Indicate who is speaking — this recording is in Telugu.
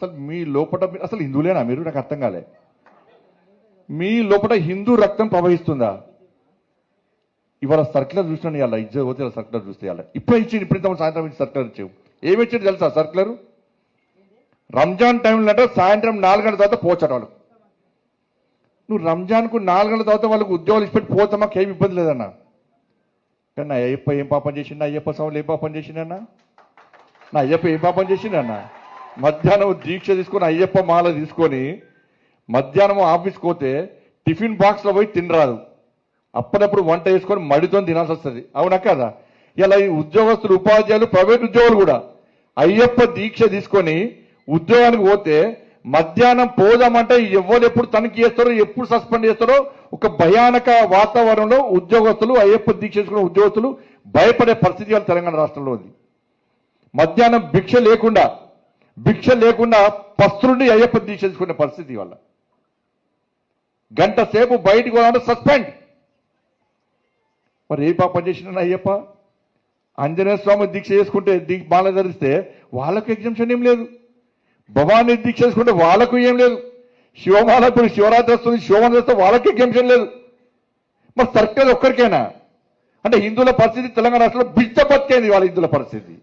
Speaker 1: అసలు మీ లోపల అసలు హిందువులేనా మీరు? నాకు అర్థం కాలే. మీ లోపల హిందూ రక్తం ప్రవహిస్తుందా? ఇవాళ సర్క్యులర్ చూసినాను, ఇవాళ ఇజ్జత్ పోతే సర్క్యులర్ చూస్తే ఇవాళ ఇప్పుడే ఇచ్చింది, ఇప్పుడు సాయంత్రం ఇచ్చి సర్క్యులర్ ఇచ్చావు. ఏమి ఇచ్చింది తెలుసా సర్క్యులర్? రంజాన్ టైంలో అంటే సాయంత్రం 4 గంటల తర్వాత పోచట వాళ్ళు. నువ్వు రంజాన్కు 4 గంటల తర్వాత వాళ్ళకు ఉద్యోగాలు ఇచ్చిపెట్టి పోతే మాకు ఏమి ఇబ్బంది లేదన్నా. కానీ నా అయ్యప్ప ఏం పాపం చేసిండు? అయ్యప్ప స్వాములు ఏం పాపం చేసిండన్నా? నా అయ్యప్ప ఏం పాపం చేసిండన్నా? మధ్యాహ్నం దీక్ష తీసుకొని అయ్యప్ప మాల తీసుకొని మధ్యాహ్నం ఆఫీస్కి పోతే టిఫిన్ బాక్స్లో పోయి తినరాదు, అప్పుడప్పుడు వంట చేసుకొని మడితో తినాల్సి వస్తుంది. అవునా కదా? ఇలా ఈ ఉద్యోగస్తులు, ఉపాధ్యాయులు, ప్రైవేట్ ఉద్యోగులు కూడా అయ్యప్ప దీక్ష తీసుకొని ఉద్యోగానికి పోతే మధ్యాహ్నం పోదామంటే ఎవరు ఎప్పుడు తనిఖీ చేస్తారో, ఎప్పుడు సస్పెండ్ చేస్తారో ఒక భయానక వాతావరణంలో ఉద్యోగస్తులు, అయ్యప్ప దీక్ష చేసుకున్న ఉద్యోగస్తులు భయపడే పరిస్థితి వాళ్ళ తెలంగాణ రాష్ట్రంలో ఉంది. మధ్యాహ్నం భిక్ష లేకుండా పస్తులుండి అయ్యప్ప దీక్ష చేసుకునే పరిస్థితి వల్ల గంట సేపు బయటికి పోదామంటే సస్పెండ్. మరి ఏ పాపం చేసిన అయ్యప్ప? ఆంజనేయ స్వామి దీక్ష చేసుకుంటే మాల ధరిస్తే వాళ్ళకు ఎగ్జామ్షన్ ఏం లేదు, భవానీ దీక్ష చేసుకుంటే వాళ్ళకు ఏం లేదు, శివమాల ఇప్పుడు శివరాత్రి వస్తుంది, శివమాల చేస్తే వాళ్ళకి ఎగ్జామ్షన్ లేదు. మరి సర్కిల్ ఒక్కరికైనా అంటే హిందువుల పరిస్థితి తెలంగాణ రాష్ట్రంలో బిచ్చ బతికేంది వాళ్ళ హిందువుల పరిస్థితి.